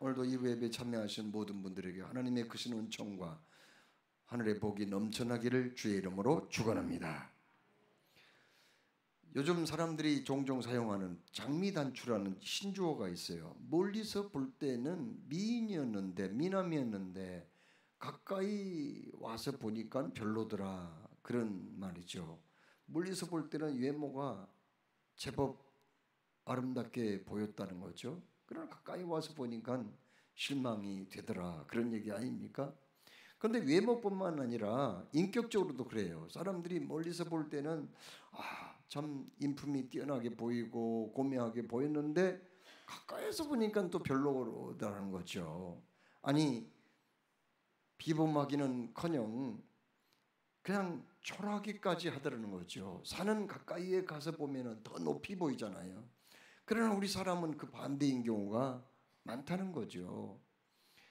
오늘도 이 예배에 참여하신 모든 분들에게 하나님의 크신 은총과 하늘의 복이 넘쳐나기를 주의 이름으로 축원합니다. 요즘 사람들이 종종 사용하는 장미단추라는 신조어가 있어요. 멀리서 볼 때는 미인이었는데, 미남이었는데 가까이 와서 보니까 별로더라, 그런 말이죠. 멀리서 볼 때는 외모가 제법 아름답게 보였다는 거죠. 그러나 가까이 와서 보니까 실망이 되더라, 그런 얘기 아닙니까? 그런데 외모뿐만 아니라 인격적으로도 그래요. 사람들이 멀리서 볼 때는 참 인품이 뛰어나게 보이고 고매하게 보였는데 가까이서 보니까 또 별로더라는 거죠. 아니, 비범하기는커녕 그냥 초라하기까지 하더라는 거죠. 산은 가까이에 가서 보면 더 높이 보이잖아요. 그러나 우리 사람은 그 반대인 경우가 많다는 거죠.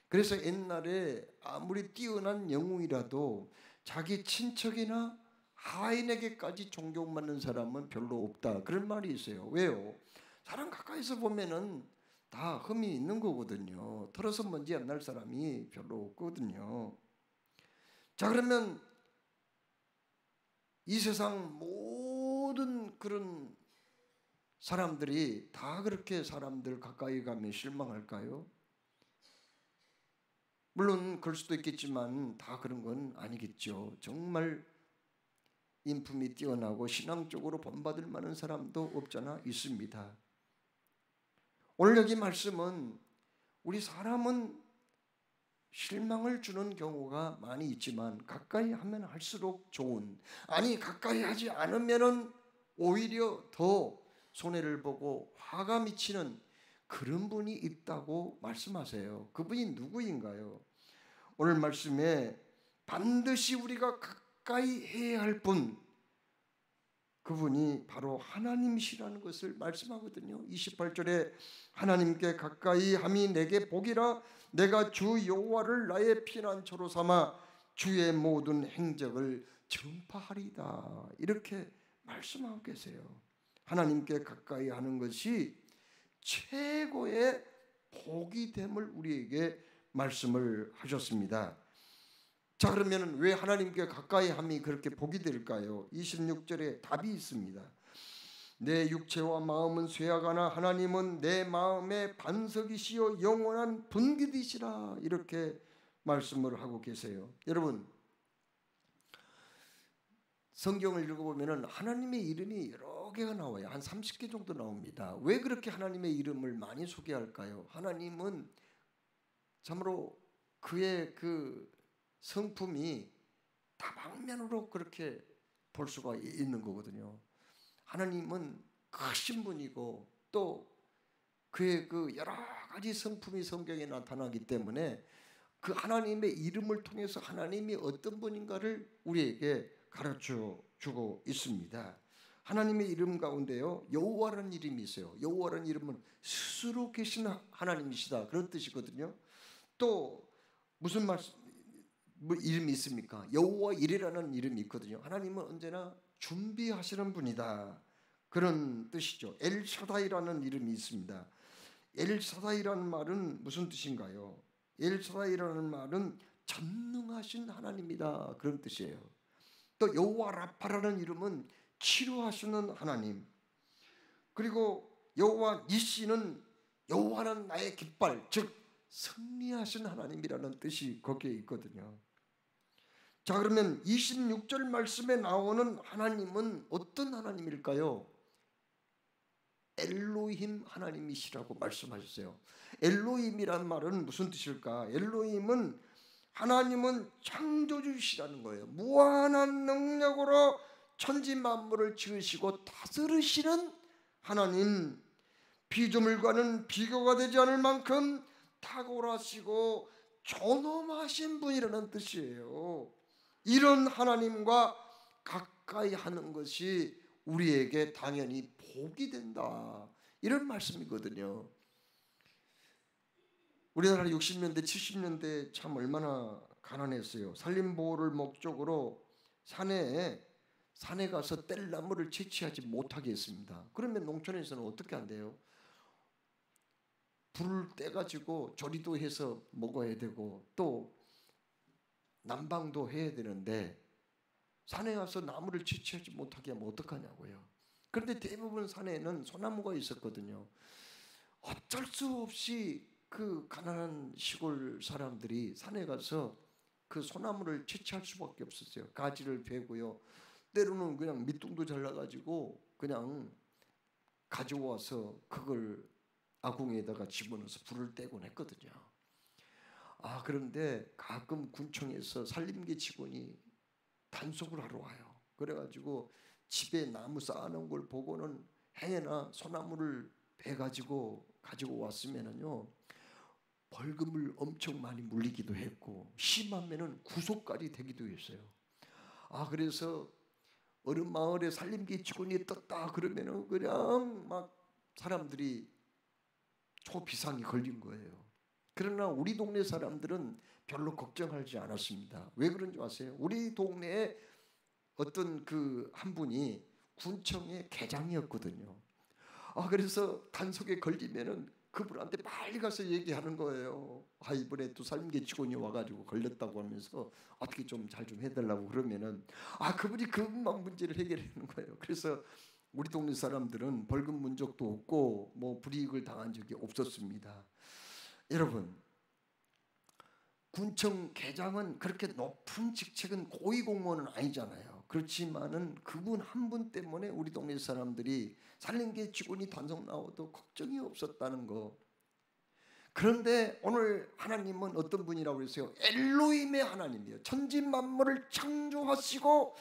그래서 옛날에 아무리 뛰어난 영웅이라도 자기 친척이나 하인에게까지 존경받는 사람은 별로 없다, 그런 말이 있어요. 왜요? 사람 가까이서 보면은 다 흠이 있는 거거든요. 털어서 먼지 안 날 사람이 별로 없거든요. 자, 그러면 이 세상 모든 그런 사람들이 다 그렇게 사람들 가까이 가면 실망할까요? 물론 그럴 수도 있겠지만 다 그런 건 아니겠죠. 정말 인품이 뛰어나고 신앙적으로 본받을 만한 사람도 없잖아 있습니다. 오늘 여기 말씀은 우리 사람은 실망을 주는 경우가 많이 있지만 가까이 하면 할수록 좋은, 아니 가까이 하지 않으면은 오히려 더 손해를 보고 화가 미치는 그런 분이 있다고 말씀하세요. 그분이 누구인가요? 오늘 말씀에 반드시 우리가 가까이 해야 할 분, 그분이 바로 하나님이시라는 것을 말씀하거든요. 28절에 하나님께 가까이 함이 내게 복이라, 내가 주 여호와를 나의 피난처로 삼아 주의 모든 행적을 전파하리다, 이렇게 말씀하고 계세요. 하나님께 가까이 하는 것이 최고의 복이 됨을 우리에게 말씀을 하셨습니다. 자, 그러면 왜 하나님께 가까이 함이 그렇게 복이 될까요? 26절에 답이 있습니다. 내 육체와 마음은 쇠하거나 하나님은 내 마음의 반석이시요 영원한 분깃이시라, 이렇게 말씀을 하고 계세요. 여러분, 성경을 읽어보면 하나님의 이름이 여러 개가 나와요. 한 30개 정도 나옵니다. 왜 그렇게 하나님의 이름을 많이 소개할까요? 하나님은 참으로 그의 그 성품이 다방면으로 그렇게 볼 수가 있는 거거든요. 하나님은 크신 분이고 또 그의 그 여러 가지 성품이 성경에 나타나기 때문에 그 하나님의 이름을 통해서 하나님이 어떤 분인가를 우리에게 가르쳐 주고 있습니다. 하나님의 이름 가운데요, 여호와라는 이름이 있어요. 여호와라는 이름은 스스로 계신 하나님이시다, 그런 뜻이거든요. 또 무슨 이름이 있습니까? 여호와 일이라는 이름이 있거든요. 하나님은 언제나 준비하시는 분이다, 그런 뜻이죠. 엘샤다이라는 이름이 있습니다. 엘샤다이라는 말은 무슨 뜻인가요? 엘샤다이라는 말은 전능하신 하나님이다, 그런 뜻이에요. 또 여호와 라파라는 이름은 치료하시는 하나님, 그리고 여호와 니시는 여호와는 나의 깃발, 즉 승리하신 하나님이라는 뜻이 거기에 있거든요. 자, 그러면 26절 말씀에 나오는 하나님은 어떤 하나님일까요? 엘로힘 하나님이시라고 말씀하셨어요. 엘로힘이란 말은 무슨 뜻일까? 엘로힘은 하나님은 창조주시라는 거예요. 무한한 능력으로 천지 만물을 지으시고 다스리시는 하나님, 피조물과는 비교가 되지 않을 만큼 탁월하시고 존엄하신 분이라는 뜻이에요. 이런 하나님과 가까이 하는 것이 우리에게 당연히 복이 된다, 이런 말씀이거든요. 우리나라 60년대 70년대 참 얼마나 가난했어요. 산림보호를 목적으로 산에 가서 뗄나무를 채취하지 못하게 했습니다. 그러면 농촌에서는 어떻게 한대요? 불을 떼가지고 조리도 해서 먹어야 되고 또 난방도 해야 되는데 산에 가서 나무를 채취하지 못하게 하면 어떡하냐고요. 그런데 대부분 산에는 소나무가 있었거든요. 어쩔 수 없이 그 가난한 시골 사람들이 산에 가서 그 소나무를 채취할 수밖에 없었어요. 가지를 베고요. 때로는 그냥 밑둥도 잘라가지고 그냥 가지고 와서 그걸 아궁이에다가 집어넣어서 불을 떼곤 했거든요. 그런데 가끔 군청에서 산림계 직원이 단속을 하러 와요. 그래가지고 집에 나무 쌓아놓은 걸 보고는 행여나 소나무를 베가지고 가지고 왔으면은요 벌금을 엄청 많이 물리기도 했고 심하면은 구속까지 되기도 했어요. 그래서 어느 마을에 산림계 직원이 떴다 그러면은 그냥 막 사람들이 초비상이 걸린 거예요. 그러나 우리 동네 사람들은 별로 걱정하지 않았습니다. 왜 그런지 아세요? 우리 동네에 어떤 그 한 분이 군청의 계장이었거든요. 그래서 단속에 걸리면은 그분한테 빨리 가서 얘기하는 거예요. 이번에 또 산림계 직원이 와가지고 걸렸다고 하면서 어떻게 좀 잘 좀 해달라고 그러면은 그분이 그것만 문제를 해결하는 거예요. 그래서 우리 동네 사람들은 벌금 문 적도 없고 뭐 불이익을 당한 적이 없었습니다. 여러분, 군청 계장은 그렇게 높은 직책은 고위공무원은 아니잖아요. 그렇지만은 그분 한 분 때문에 우리 동네 사람들이 산림계 직원이 단속 나와도 걱정이 없었다는 거. 그런데 오늘 하나님은 어떤 분이라고 그랬어요? 엘로힘의 하나님이에요. 천지 만물을 창조하시고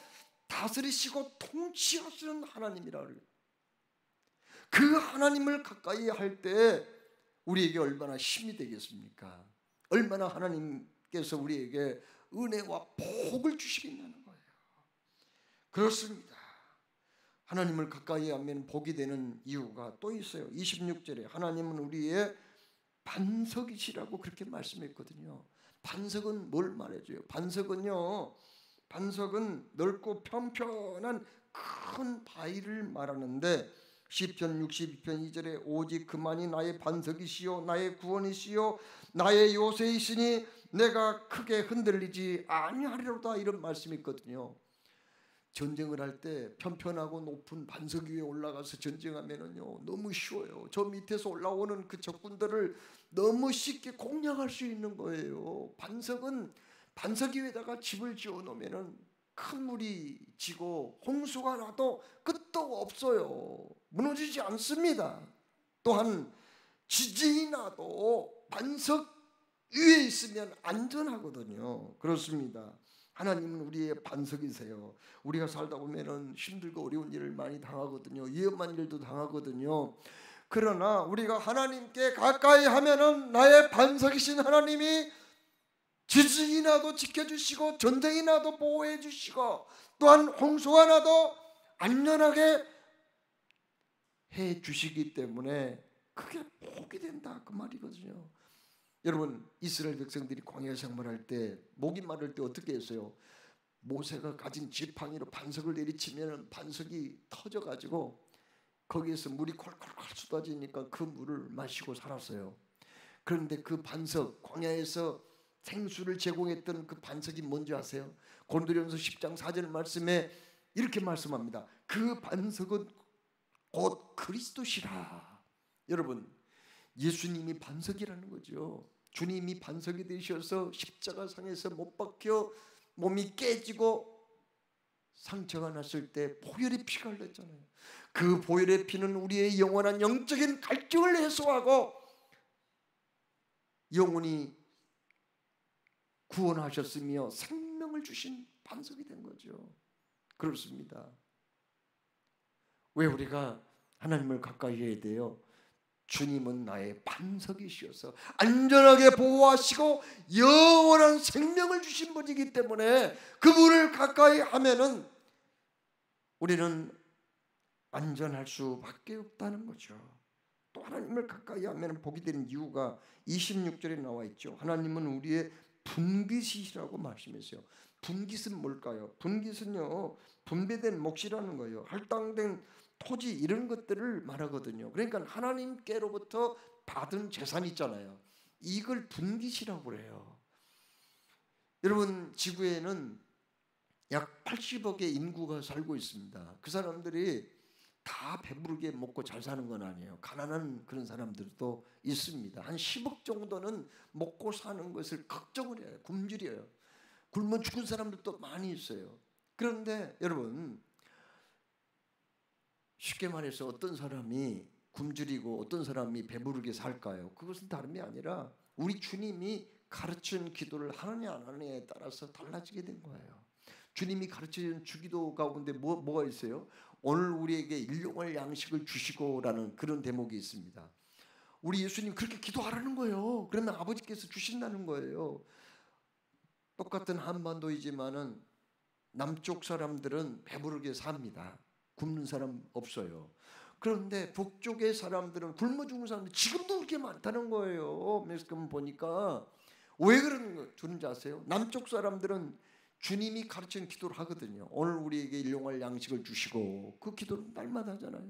다스리시고 통치하시는 하나님이라고 그래요. 그 하나님을 가까이 할 때 우리에게 얼마나 힘이 되겠습니까? 얼마나 하나님께서 우리에게 은혜와 복을 주시겠냐는 거예요. 그렇습니다. 하나님을 가까이 하면 복이 되는 이유가 또 있어요. 26절에 하나님은 우리의 반석이시라고 그렇게 말씀했거든요. 반석은 뭘 말해줘요? 반석은 넓고 편편한 큰 바위를 말하는데 시편 62편 2절에 오직 그만이 나의 반석이시요 나의 구원이시요 나의 요새이시니 내가 크게 흔들리지 아니하리로다, 이런 말씀이 있거든요. 전쟁을 할 때 편편하고 높은 반석 위에 올라가서 전쟁하면은요 너무 쉬워요. 저 밑에서 올라오는 그 적군들을 너무 쉽게 공략할 수 있는 거예요. 반석 위에다가 집을 지어 놓으면은 큰 물이 지고 홍수가 나도 끝도 없어요. 무너지지 않습니다. 또한 지진이 나도 반석 위에 있으면 안전하거든요. 그렇습니다. 하나님은 우리의 반석이세요. 우리가 살다 보면은 힘들고 어려운 일을 많이 당하거든요. 위험한 일도 당하거든요. 그러나 우리가 하나님께 가까이 하면은 나의 반석이신 하나님이 지진이 나도 지켜주시고 전쟁이 나도 보호해 주시고 또한 홍수가 나도 안전하게 해 주시기 때문에 그게 복이 된다, 그 말이거든요. 여러분, 이스라엘 백성들이 광야 생활할 때 목이 마를 때 어떻게 했어요? 모세가 가진 지팡이로 반석을 내리치면 반석이 터져가지고 거기에서 물이 콜콜콜 쏟아지니까 그 물을 마시고 살았어요. 그런데 그 반석, 광야에서 생수를 제공했던 그 반석이 뭔지 아세요? 고린도전서 10장 4절 말씀에 이렇게 말씀합니다. 그 반석은 곧 그리스도시라. 여러분, 예수님이 반석이라는 거죠. 주님이 반석이 되셔서 십자가상에서 못 박혀 몸이 깨지고 상처가 났을 때 보혈의 피가 흘렀잖아요. 그 보혈의 피는 우리의 영원한 영적인 갈증을 해소하고 영원히 구원하셨으며 생명을 주신 반석이 된 거죠. 그렇습니다. 왜 우리가 하나님을 가까이 해야 돼요? 주님은 나의 반석이시어서 안전하게 보호하시고 영원한 생명을 주신 분이기 때문에 그분을 가까이 하면은 우리는 안전할 수밖에 없다는 거죠. 또 하나님을 가까이 하면 복이 되는 이유가 26절에 나와 있죠. 하나님은 우리의 분깃이시라고 말씀했어요. 분깃은 뭘까요? 분깃은요 분배된 몫이라는 거예요. 할당된 토지 이런 것들을 말하거든요. 그러니까 하나님께로부터 받은 재산이 있잖아요. 이걸 분깃이라고 그래요. 여러분, 지구에는 약 80억의 인구가 살고 있습니다. 그 사람들이 다 배부르게 먹고 잘 사는 건 아니에요. 가난한 그런 사람들도 있습니다. 한 10억 정도는 먹고 사는 것을 걱정을 해요. 굶주려요. 굶어 죽은 사람들도 많이 있어요. 그런데 여러분, 쉽게 말해서 어떤 사람이 굶주리고 어떤 사람이 배부르게 살까요? 그것은 다름이 아니라 우리 주님이 가르친 기도를 하느냐 안 하느냐에 따라서 달라지게 된 거예요. 주님이 가르치는 주기도 가운데 뭐가 있어요? 오늘 우리에게 일용할 양식을 주시고라는 그런 대목이 있습니다. 우리 예수님 그렇게 기도하라는 거예요. 그러면 아버지께서 주신다는 거예요. 똑같은 한반도이지만은 남쪽 사람들은 배부르게 삽니다. 굶는 사람 없어요. 그런데 북쪽의 사람들은 굶어 죽는 사람들 지금도 그렇게 많다는 거예요. 그래서 보니까 왜 그런지 아세요? 남쪽 사람들은 주님이 가르치는 기도를 하거든요. 오늘 우리에게 일용할 양식을 주시고, 그 기도를 날마다 하잖아요.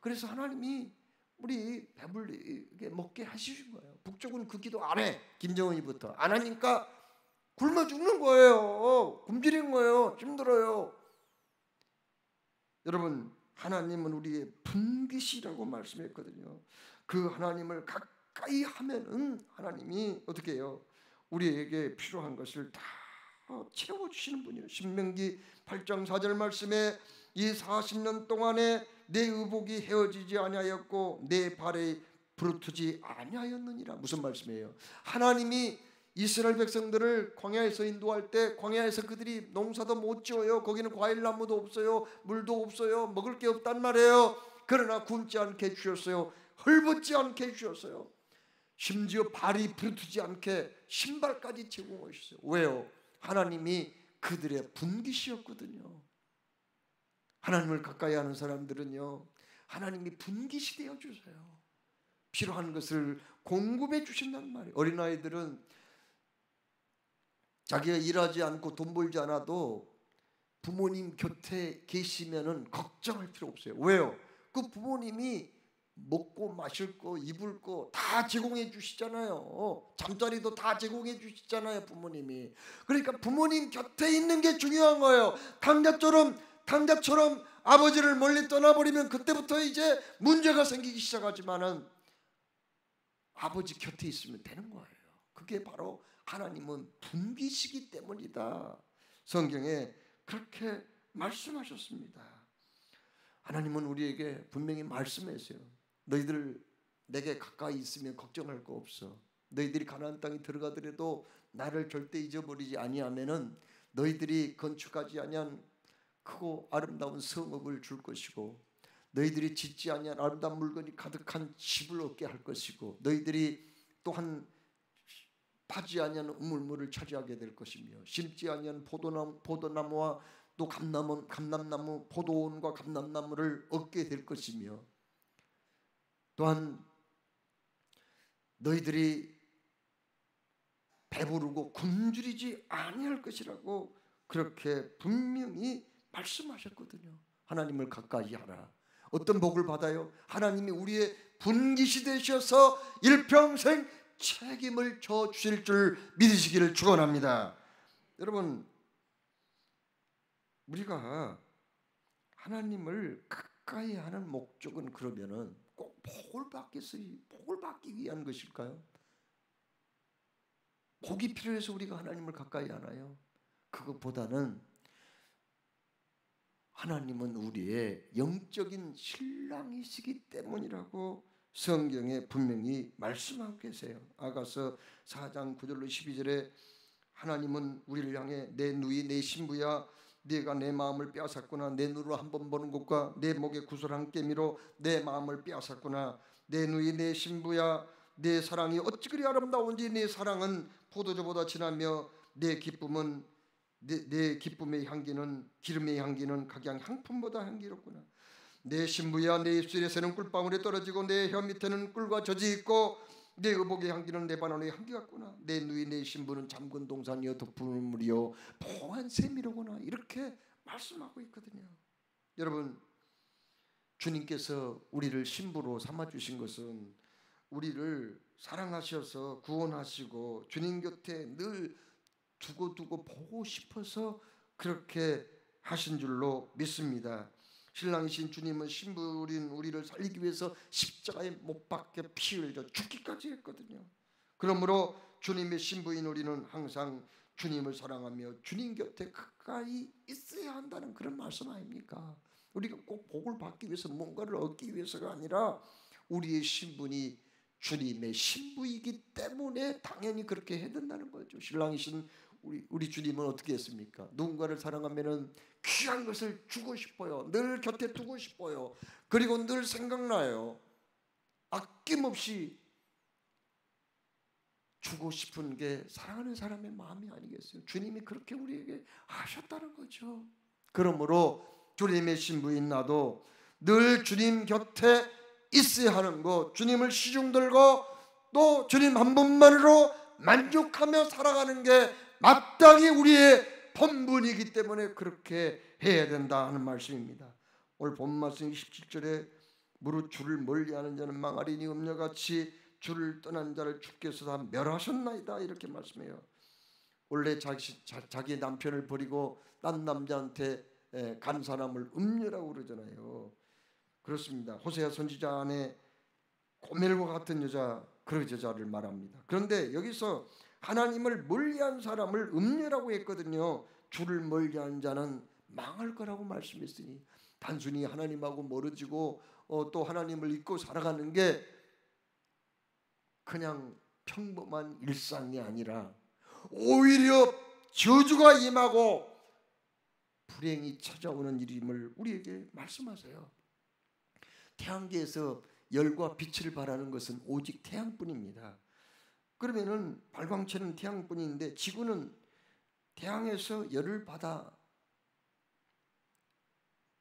그래서 하나님이 우리 배불리게 먹게 하시는 거예요. 북쪽은 그 기도 안 해. 김정은이부터 안 하니까 굶어 죽는 거예요. 굶주린 거예요. 힘들어요. 여러분, 하나님은 우리의 분깃이라고 말씀했거든요. 그 하나님을 가까이 하면은 하나님이 어떻게 해요? 우리에게 필요한 것을 다 채워주시는 분이에요. 신명기 8장 4절 말씀에 이 40년 동안에 내 의복이 헤어지지 아니하였고 내 발에 부르트지 아니하였느니라. 무슨 말씀이에요? 하나님이 이스라엘 백성들을 광야에서 인도할 때 광야에서 그들이 농사도 못 지어요. 거기는 과일나무도 없어요. 물도 없어요. 먹을 게 없단 말이에요. 그러나 굶지 않게 해주셨어요. 헐벗지 않게 해주셨어요. 심지어 발이 부르트지 않게 신발까지 제공하셨어요. 왜요? 하나님이 그들의 분깃이었거든요. 하나님을 가까이 하는 사람들은요, 하나님이 분깃이 되어 주세요. 필요한 것을 공급해 주신단 말이에요. 어린아이들은 자기가 일하지 않고 돈 벌지 않아도 부모님 곁에 계시면은 걱정할 필요 없어요. 왜요? 그 부모님이 먹고 마실 거, 입을 거 다 제공해 주시잖아요. 잠자리도 다 제공해 주시잖아요, 부모님이. 그러니까 부모님 곁에 있는 게 중요한 거예요. 당자처럼 아버지를 멀리 떠나버리면 그때부터 이제 문제가 생기기 시작하지만은 아버지 곁에 있으면 되는 거예요. 그게 바로 하나님은 분깃이기 때문이다. 성경에 그렇게 말씀하셨습니다. 하나님은 우리에게 분명히 말씀했어요. 너희들 내게 가까이 있으면 걱정할 거 없어. 너희들이 가나안 땅에 들어가더라도 나를 절대 잊어버리지 아니하면은 너희들이 건축하지 아니한 크고 아름다운 성읍을 줄 것이고, 너희들이 짓지 아니한 아름다운 물건이 가득한 집을 얻게 할 것이고, 너희들이 또한 파지 아니한 우물물을 차지하게 될 것이며, 심지 아니한 포도나무와 또 감람나무, 포도원과 감람나무를 얻게 될 것이며, 또한 너희들이 배부르고 굶주리지 아니할 것이라고 그렇게 분명히 말씀하셨거든요. 하나님을 가까이 하라. 어떤 복을 받아요? 하나님이 우리의 분깃이 되셔서 일평생 책임을 져 주실 줄 믿으시기를 축원합니다. 여러분, 우리가 하나님을 가까이 하는 목적은 그러면은 꼭 복을 받기 위한 것일까요? 복이 필요해서 우리가 하나님을 가까이 하나요? 그것보다는 하나님은 우리의 영적인 신랑이시기 때문이라고 성경에 분명히 말씀하고 계세요. 아가서 4장 9절로 12절에 하나님은 우리를 향해 내 누이 내 신부야, 네가 내 마음을 빼앗았구나. 내 눈으로 한 번 보는 것과 내 목에 구슬한 깨미로 내 마음을 빼앗았구나. 내 누이 내 신부야, 내 사랑이 어찌 그리 아름다운지. 내 사랑은 포도주보다 진하며 내 기쁨의 향기는, 기름의 향기는 각양 향품보다 향기롭구나. 내 신부야, 내 입술에 새는 꿀방울이 떨어지고 내 혀 밑에는 꿀과 젖이 있고 내 의복의 향기는 레바논의 향기 같구나. 내 누이 내 신부는 잠근 동산이여 덮은 물이여 봉한 샘이로구나. 이렇게 말씀하고 있거든요. 여러분, 주님께서 우리를 신부로 삼아주신 것은 우리를 사랑하셔서 구원하시고 주님 곁에 늘 두고 보고 싶어서 그렇게 하신 줄로 믿습니다. 신랑이신 주님은 신부인 우리를 살리기 위해서 십자가에 못 박혀 피 흘려 죽기까지 했거든요. 그러므로 주님의 신부인 우리는 항상 주님을 사랑하며 주님 곁에 가까이 있어야 한다는 그런 말씀 아닙니까? 우리가 꼭 복을 받기 위해서 뭔가를 얻기 위해서가 아니라 우리의 신분이 주님의 신부이기 때문에 당연히 그렇게 해야 된다는 거죠. 신랑이신 우리 주님은 어떻게 했습니까? 누군가를 사랑하면은 귀한 것을 주고 싶어요. 늘 곁에 두고 싶어요. 그리고 늘 생각나요. 아낌없이 주고 싶은 게 사랑하는 사람의 마음이 아니겠어요? 주님이 그렇게 우리에게 하셨다는 거죠. 그러므로 주님의 신부인 나도 늘 주님 곁에 있어야 하는 것, 주님을 시중 들고 또 주님 한 분만으로 만족하며 살아가는 게 마땅히 우리의 본분이기 때문에 그렇게 해야 된다 하는 말씀입니다. 오늘 본 말씀 27절에 무릇 주를 멀리하는 자는 망하리니 음녀같이 주를 떠난 자를 주께서 다 멸하셨나이다 이렇게 말씀해요. 원래 자기 남편을 버리고 딴 남자한테 간 사람을 음녀라고 그러잖아요. 그렇습니다. 호세아 선지자 안에 고멜과 같은 여자, 그 여자를 말합니다. 그런데 여기서 하나님을 멀리한 사람을 음녀라고 했거든요. 주를 멀리한 자는 망할 거라고 말씀했으니 단순히 하나님하고 멀어지고 또 하나님을 잊고 살아가는 게 그냥 평범한 일상이 아니라 오히려 저주가 임하고 불행이 찾아오는 일임을 우리에게 말씀하세요. 태양계에서 열과 빛을 발하는 것은 오직 태양뿐입니다. 그러면은 발광체는 태양뿐인데 지구는 태양에서 열을 받아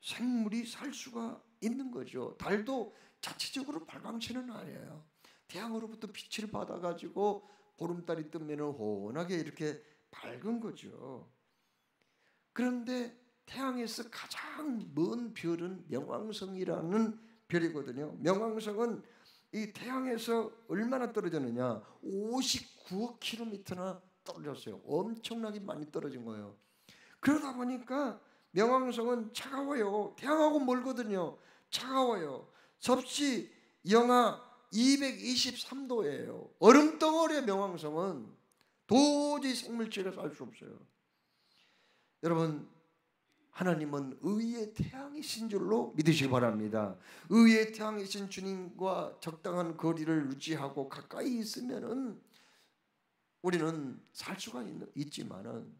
생물이 살 수가 있는 거죠. 달도 자체적으로 발광체는 아니에요. 태양으로부터 빛을 받아가지고 보름달이 뜨면 환하게 이렇게 밝은 거죠. 그런데 태양에서 가장 먼 별은 명왕성이라는 별이거든요. 명왕성은 이 태양에서 얼마나 떨어졌느냐? 59억 킬로미터나 떨어졌어요. 엄청나게 많이 떨어진 거예요. 그러다 보니까 명왕성은 차가워요. 태양하고 멀거든요. 차가워요. 섭씨 영하 223도예요. 얼음덩어리의 명왕성은 도저히 생물체가 살 수 없어요. 여러분, 하나님은 의의 태양이신 줄로 믿으시기 바랍니다. 의의 태양이신 주님과 적당한 거리를 유지하고 가까이 있으면은 우리는 살 수가 있지만은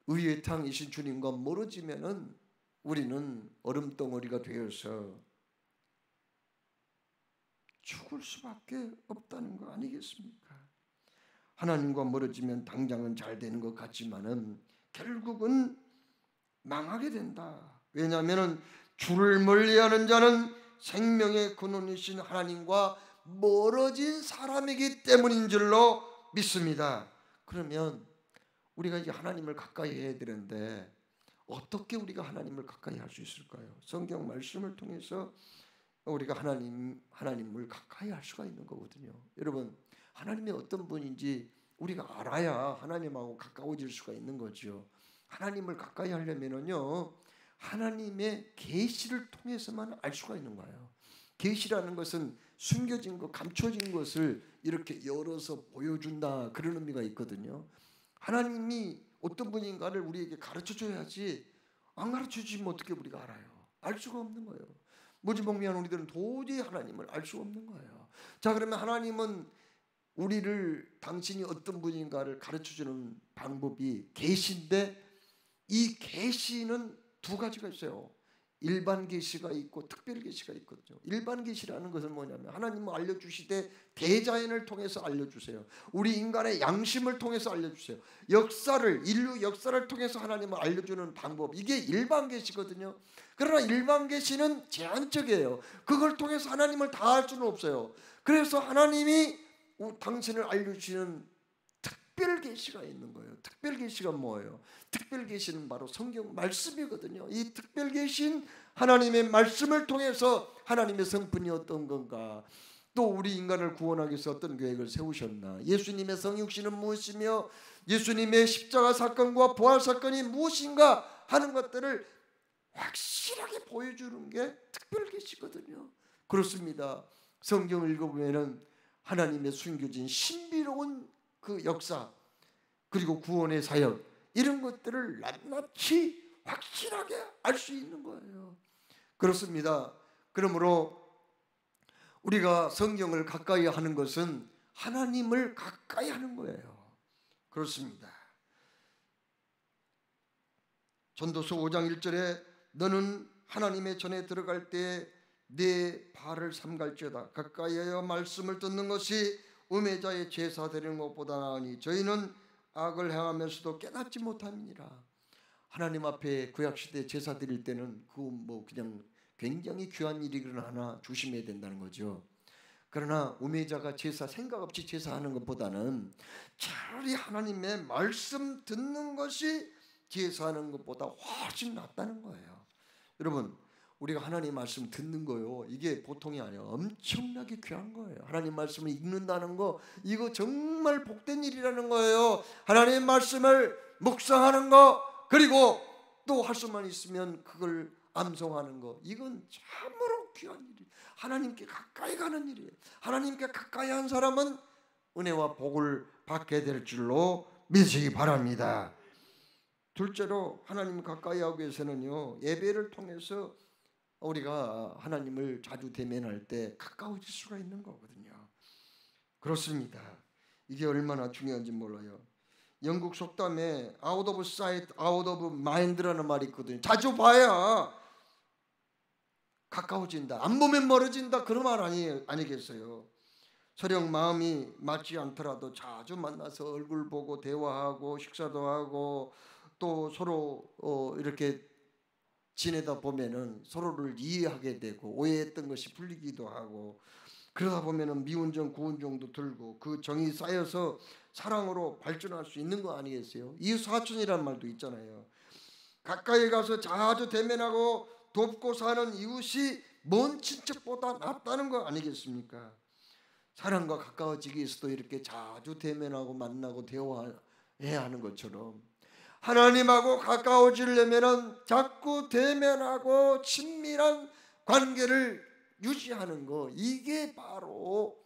의의 태양이신 주님과 멀어지면은 우리는 얼음덩어리가 되어서 죽을 수밖에 없다는 거 아니겠습니까? 하나님과 멀어지면 당장은 잘 되는 것 같지만은 결국은 망하게 된다. 왜냐하면 주를 멀리하는 자는 생명의 근원이신 하나님과 멀어진 사람이기 때문인 줄로 믿습니다. 그러면 우리가 이제 하나님을 가까이 해야 되는데 어떻게 우리가 하나님을 가까이 할 수 있을까요? 성경 말씀을 통해서 우리가 하나님을 가까이 할 수가 있는 거거든요. 여러분, 하나님이 어떤 분인지 우리가 알아야 하나님하고 가까워질 수가 있는 거죠. 하나님을 가까이 하려면은요, 하나님의 계시를 통해서만 알 수가 있는 거예요. 계시라는 것은 숨겨진 것, 감춰진 것을 이렇게 열어서 보여준다, 그런 의미가 있거든요. 하나님이 어떤 분인가를 우리에게 가르쳐줘야지, 안 가르쳐주시면 어떻게 우리가 알아요? 알 수가 없는 거예요. 무지몽매한 우리들은 도저히 하나님을 알 수가 없는 거예요. 자, 그러면 하나님은 우리를 당신이 어떤 분인가를 가르쳐주는 방법이 계시인데, 이 계시는 두 가지가 있어요. 일반 계시가 있고 특별 계시가 있거든요. 일반 계시라는 것은 뭐냐면 하나님은 알려주시되 대자연을 통해서 알려주세요. 우리 인간의 양심을 통해서 알려주세요. 인류 역사를 통해서 하나님을 알려주는 방법, 이게 일반 계시거든요. 그러나 일반 계시는 제한적이에요. 그걸 통해서 하나님을 다 알 수는 없어요. 그래서 하나님이 당신을 알려주시는 특별 계시가 있는 거예요. 특별 계시가 뭐예요? 특별 계시는 바로 성경 말씀이거든요. 이 특별 계신 하나님의 말씀을 통해서 하나님의 성품이 어떤 건가, 또 우리 인간을 구원하기 위해서 어떤 계획을 세우셨나, 예수님의 성육신은 무엇이며 예수님의 십자가 사건과 부활 사건이 무엇인가 하는 것들을 확실하게 보여주는 게 특별계시거든요. 그렇습니다. 성경을 읽어보면 하나님의 숨겨진 신비로운 그 역사, 그리고 구원의 사역, 이런 것들을 낱낱이 확실하게 알 수 있는 거예요. 그렇습니다. 그러므로 우리가 성경을 가까이 하는 것은 하나님을 가까이 하는 거예요. 그렇습니다. 전도서 5장 1절에 너는 하나님의 전에 들어갈 때 내 발을 삼갈지어다. 가까이하여 말씀을 듣는 것이 우매자의 제사 드리는 것보다 나으니 저희는 악을 행하면서도 깨닫지 못함이니라. 하나님 앞에 구약시대 제사 드릴 때는 그거 그냥 굉장히 귀한 일이거나 조심해야 된다는 거죠. 그러나 우매자가 제사, 생각 없이 제사하는 것보다는 차라리 하나님의 말씀 듣는 것이 제사하는 것보다 훨씬 낫다는 거예요. 여러분, 우리가 하나님 말씀 듣는 거요, 이게 보통이 아니에요. 엄청나게 귀한 거예요. 하나님 말씀을 읽는다는 거, 이거 정말 복된 일이라는 거예요. 하나님 말씀을 묵상하는 거, 그리고 또 할 수만 있으면 그걸 암송하는 거, 이건 참으로 귀한 일이에요. 하나님께 가까이 가는 일이에요. 하나님께 가까이 한 사람은 은혜와 복을 받게 될 줄로 믿으시기 바랍니다. 둘째로 하나님 가까이 하기 위해서는요, 예배를 통해서 우리가 하나님을 자주 대면할 때 가까워질 수가 있는 거거든요. 그렇습니다. 이게 얼마나 중요한지 몰라요. 영국 속담에 out of sight, out of mind라는 말이 있거든요. 자주 봐야 가까워진다, 안 보면 멀어진다, 그런 말 아니겠어요. 설령 마음이 맞지 않더라도 자주 만나서 얼굴 보고 대화하고 식사도 하고 또 서로 이렇게 지내다 보면은 서로를 이해하게 되고 오해했던 것이 풀리기도 하고, 그러다 보면은 미운 정 고운 정도 들고 그 정이 쌓여서 사랑으로 발전할 수 있는 거 아니겠어요? 이웃사촌이라는 말도 있잖아요. 가까이 가서 자주 대면하고 돕고 사는 이웃이 먼 친척보다 낫다는 거 아니겠습니까? 사람과 가까워지기 위해서도 이렇게 자주 대면하고 만나고 대화해야 하는 것처럼 하나님하고 가까워지려면 자꾸 대면하고 친밀한 관계를 유지하는 거, 이게 바로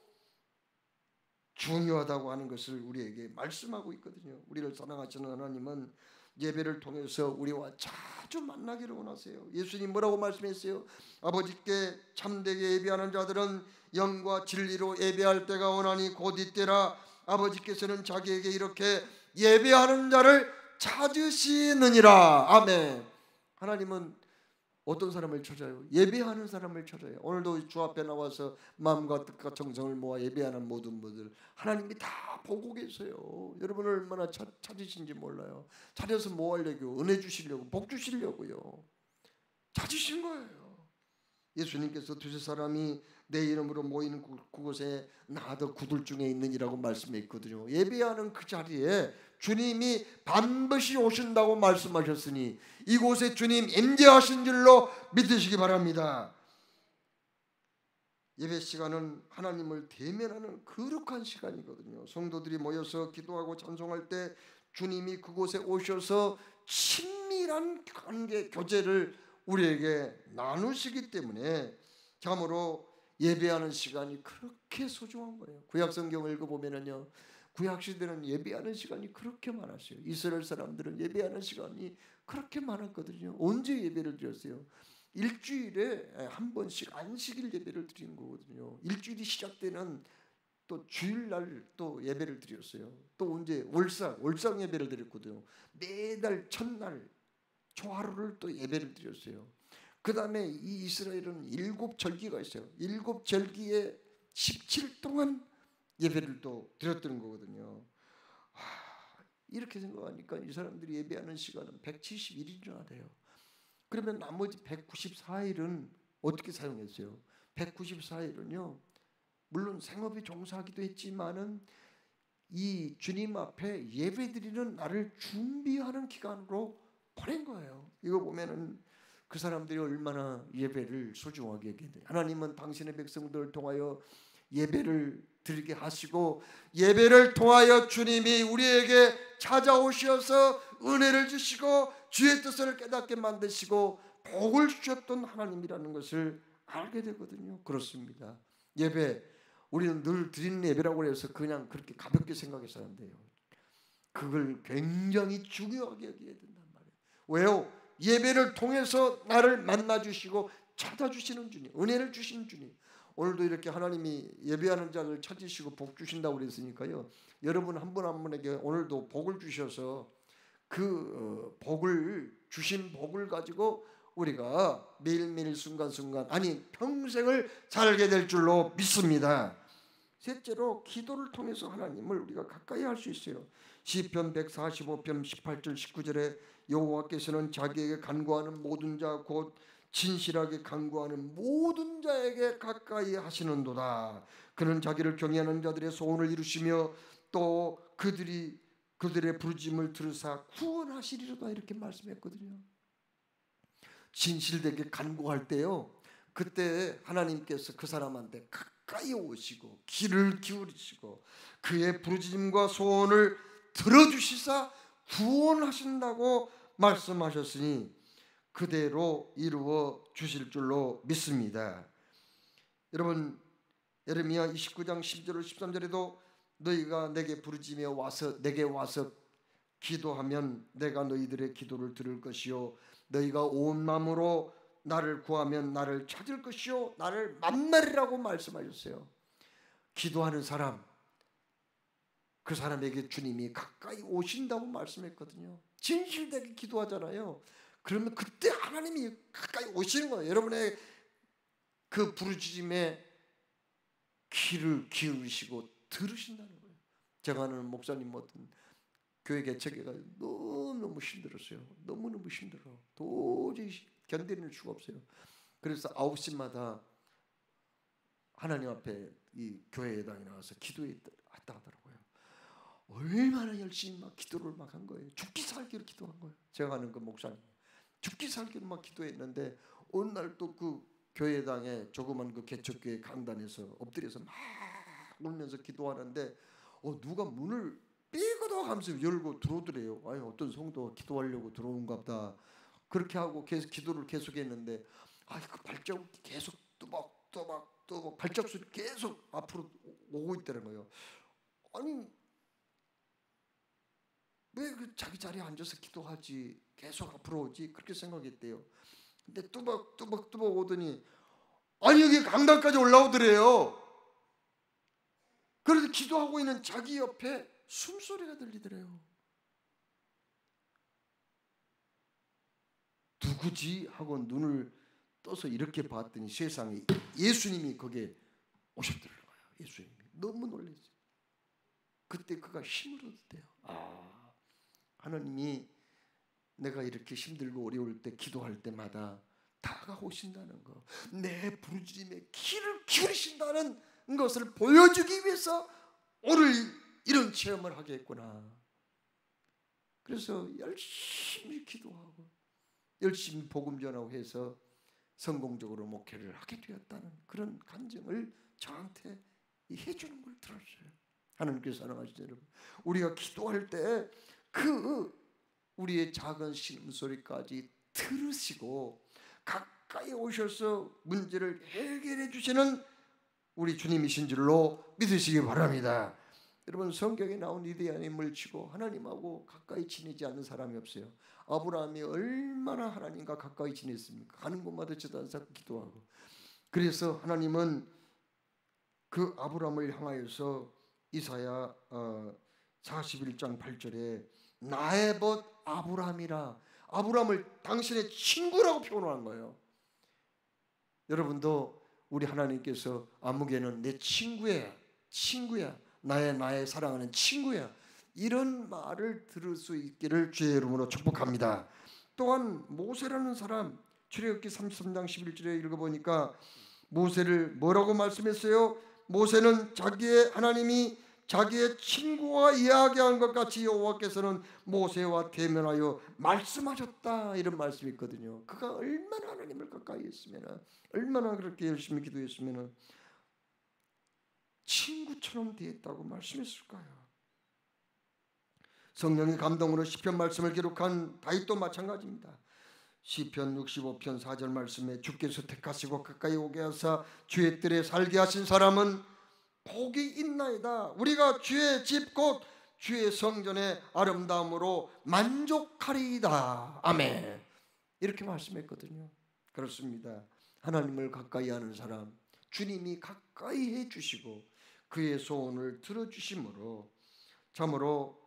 중요하다고 하는 것을 우리에게 말씀하고 있거든요. 우리를 사랑하시는 하나님은 예배를 통해서 우리와 자주 만나기를 원하세요. 예수님 뭐라고 말씀했어요? 아버지께 참되게 예배하는 자들은 영과 진리로 예배할 때가 오나니 곧 이때라. 아버지께서는 자기에게 이렇게 예배하는 자를 찾으시느니라. 아멘. 하나님은 어떤 사람을 찾아요? 예배하는 사람을 찾아요. 오늘도 주 앞에 나와서 마음과 뜻과 정성을 모아 예배하는 모든 분들 하나님이 다 보고 계세요. 여러분을 얼마나 찾으신지 몰라요. 찾아서 뭐 하려고? 은혜 주시려고, 복 주시려고요. 찾으신 거예요. 예수님께서 두세 사람이 내 이름으로 모이는 그곳에 나도 그들 중에 있느니라고 말씀했거든요. 예배하는 그 자리에 주님이 반드시 오신다고 말씀하셨으니 이곳에 주님 임재하신 줄로 믿으시기 바랍니다. 예배 시간은 하나님을 대면하는 거룩한 시간이거든요. 성도들이 모여서 기도하고 찬송할 때 주님이 그곳에 오셔서 친밀한 관계 교제를 우리에게 나누시기 때문에 참으로 예배하는 시간이 그렇게 소중한 거예요. 구약 성경을 읽어보면요, 구약 시대는 예배하는 시간이 그렇게 많았어요. 이스라엘 사람들은 예배하는 시간이 그렇게 많았거든요. 언제 예배를 드렸어요? 일주일에 한 번씩 안식일 예배를 드리는 거거든요. 일주일이 시작되는 또 주일날 또 예배를 드렸어요. 또 언제 월상 예배를 드렸거든요. 매달 첫날 초하루를 또 예배를 드렸어요. 그 다음에 이 이스라엘은 7절기가 있어요. 7절기에 17일 동안 예배를 또 드렸던 거거든요. 이렇게 생각하니까 이 사람들이 예배하는 시간은 171일이나 돼요. 그러면 나머지 194일은 어떻게 사용했어요? 194일은요, 물론 생업에 종사하기도 했지만은 이 주님 앞에 예배드리는 날을 준비하는 기간으로 보낸 거예요. 이거 보면은 그 사람들이 얼마나 예배를 소중하게 여기는데, 하나님은 당신의 백성들을 통하여 예배를 드리게 하시고 예배를 통하여 주님이 우리에게 찾아오셔서 은혜를 주시고 주의 뜻을 깨닫게 만드시고 복을 주셨던 하나님이라는 것을 알게 되거든요. 그렇습니다. 예배, 우리는 늘 드리는 예배라고 해서 그냥 그렇게 가볍게 생각해서는 안 돼요. 그걸 굉장히 중요하게 여겨야 된단 말이에요. 왜요? 예배를 통해서 나를 만나주시고 찾아주시는 주님, 은혜를 주시는 주님. 오늘도 이렇게 하나님이 예배하는 자를 찾으시고 복 주신다고 그랬으니까요, 여러분 한 분 한 분에게 오늘도 복을 주셔서 그 복을 주신 복을 가지고 우리가 매일매일 순간순간, 아니 평생을 살게 될 줄로 믿습니다. 셋째로 기도를 통해서 하나님을 우리가 가까이 할 수 있어요. 시편 145편 18절 19절에 여호와께서는 자기에게 간구하는 모든 자 곧 진실하게 간구하는 모든 자에게 가까이 하시는도다. 그는 자기를 경외하는 자들의 소원을 이루시며 또 그들의 부르짖음을 들으사 구원하시리로다, 이렇게 말씀했거든요. 진실되게 간구할 때요, 그때 하나님께서 그 사람한테 가까이 오시고 귀를 기울이시고 그의 부르짖음과 소원을 들어주시사 구원하신다고 말씀하셨으니 그대로 이루어 주실 줄로 믿습니다. 여러분, 예레미야 29장 10절 13절에도 너희가 내게 부르짖으며 내게 와서 기도하면 내가 너희들의 기도를 들을 것이요 너희가 온 마음으로 나를 구하면 나를 찾을 것이요 나를 만나리라고 말씀하셨어요. 기도하는 사람, 그 사람에게 주님이 가까이 오신다고 말씀했거든요. 진실되게 기도하잖아요. 그러면 그때 하나님이 가까이 오시는 거예요. 여러분의 그 부르짖음에 귀를 기울이시고 들으신다는 거예요. 제가 아는 목사님 어떤 교회 개척해가 너무너무 힘들었어요. 너무너무 힘들어. 도저히 견디는 수가 없어요. 그래서 9시마다 하나님 앞에 이 교회 예당에 나와서 기도했다 하더라고요. 얼마나 열심히 막 기도를 막 한 거예요. 죽기 살기로 기도한 거예요. 제가 아는 그 목사님 죽기 살기로 막 기도했는데 어느 날 또 그 교회당에 조그만 그 개척교회 강단에서 엎드려서 막 울면서 기도하는데 누가 문을 삐그덕 하면서 열고 들어오더래요. 아니 어떤 성도가 기도하려고 들어온가 보다. 그렇게 하고 계속 기도를 계속했는데 그 발자국이 계속 또박 발자국 소리 계속 앞으로 오고 있다는 거예요. 아니 왜 자기 자리에 앉아서 기도하지? 계속 앞으로 오지? 그렇게 생각했대요. 근데 뚜벅 오더니 아니 여기 강단까지 올라오더래요. 그래서 기도하고 있는 자기 옆에 숨소리가 들리더래요. 누구지? 하고 눈을 떠서 이렇게 봤더니 세상에 예수님이 거기에 오셨더라는 거예요. 예수님이. 너무 놀랐어요. 그때 그가 힘을 얻었대요. 하나님이 내가 이렇게 힘들고 어려울 때 기도할 때마다 다가오신다는 거, 내 부르짖음에 귀를 기울이신다는 것을 보여주기 위해서 오늘 이런 체험을 하겠구나. 그래서 열심히 기도하고 열심히 복음 전하고 해서 성공적으로 목회를 하게 되었다는 그런 감정을 저한테 해주는 걸 들었어요. 하나님께서 사랑하시는 여러분, 우리가 기도할 때 우리의 작은 신음소리까지 들으시고 가까이 오셔서 문제를 해결해 주시는 우리 주님이신 줄로 믿으시기 바랍니다. 여러분, 성경에 나온 위대한 인물 치고 하나님하고 가까이 지내지 않는 사람이 없어요. 아브라함이 얼마나 하나님과 가까이 지냈습니까? 가는 곳마다 저단사 기도하고. 그래서 하나님은 그 아브라함을 향하여서 이사야 41장 8절에 나의 벗 아브라함이라, 아브라함을 당신의 친구라고 표현한 거예요. 여러분도 우리 하나님께서 아무개는 내 친구야, 나의 사랑하는 친구야, 이런 말을 들을 수 있기를 주의 이름으로 축복합니다. 또한 모세라는 사람, 출애굽기 33장 11절에 읽어보니까 모세를 뭐라고 말씀했어요? 모세는 하나님이 자기의 친구와 이야기한 것 같이 여호와께서는 모세와 대면하여 말씀하셨다, 이런 말씀이 있거든요. 그가 얼마나 하나님을 가까이 했으면, 얼마나 그렇게 열심히 기도했으면 친구처럼 되었다고 말씀했을까요? 성령의 감동으로 시편 말씀을 기록한 다윗도 마찬가지입니다. 시편 65편 4절 말씀에 주께서 택하시고 가까이 오게 하사 주의 뜰에 살게 하신 사람은 복이 있나이다. 우리가 주의 집 곧 주의 성전의 아름다움으로 만족하리이다. 아멘. 이렇게 말씀했거든요. 그렇습니다. 하나님을 가까이 하는 사람, 주님이 가까이 해주시고 그의 소원을 들어주심으로 참으로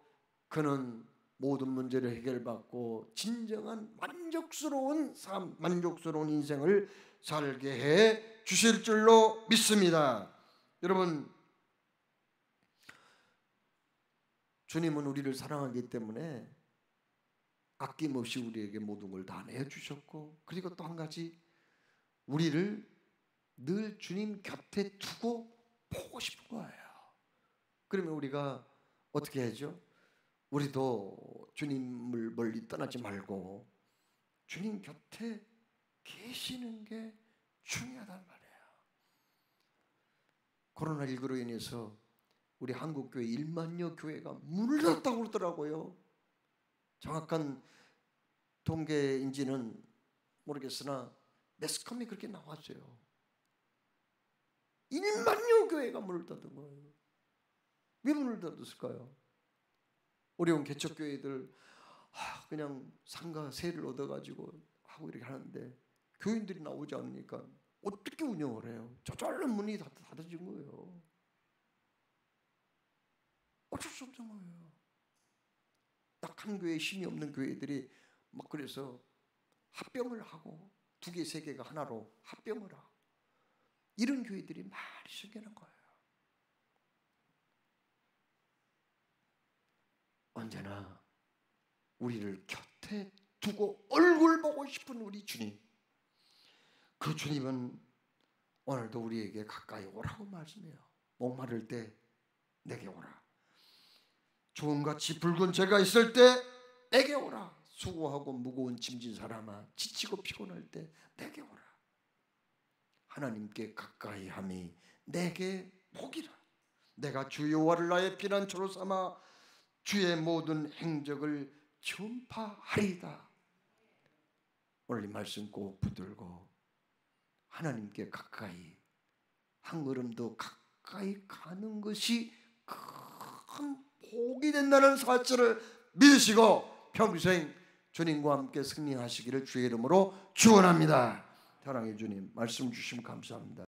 그는 모든 문제를 해결받고 진정한 만족스러운 삶, 만족스러운 인생을 살게 해 주실 줄로 믿습니다. 여러분, 주님은 우리를 사랑하기 때문에 아낌없이 우리에게 모든 걸 다 내주셨고, 그리고 또 한 가지, 우리를 늘 주님 곁에 두고 보고 싶은 거예요. 그러면 우리가 어떻게 하죠? 우리도 주님을 멀리 떠나지 말고 주님 곁에 계시는 게 중요하단 말이에요. 코로나19로 인해서 우리 한국교회 1만여 교회가 문을 닫았다고 그러더라고요. 정확한 통계인지는 모르겠으나 매스컴이 그렇게 나왔어요. 1만여 교회가 문을 닫은 거예요. 왜 문을 닫았을까요? 어려운 개척교회들 그냥 상가 세를 얻어가지고 하고 이렇게 하는데 교인들이 나오지 않으니까 어떻게 운영을 해요? 저절로 문이 닫아진 거예요. 어쩔 수 없는 거예요. 딱 한 교회에 힘이 없는 교회들이 막 그래서 합병을 하고 2개, 3개가 하나로 합병을 하고 이런 교회들이 많이 생기는 거예요. 언제나 우리를 곁에 두고 얼굴 보고 싶은 우리 주님, 그 주님은 오늘도 우리에게 가까이 오라고 말씀해요. 목마를 때 내게 오라. 주홍같이 붉은 죄가 있을 때 내게 오라. 수고하고 무거운 짐진 사람아, 지치고 피곤할 때 내게 오라. 하나님께 가까이 함이 내게 복이라. 내가 주 여호와를 나의 피난처로 삼아 주의 모든 행적을 전파하리이다. 오늘 이 말씀 꼭 붙들고 하나님께 가까이 한 걸음도 가까이 가는 것이 큰 복이 된다는 사실을 믿으시고 평생 주님과 함께 승리하시기를 주의 이름으로 축원합니다. 사랑의 주님, 말씀 주시면 감사합니다.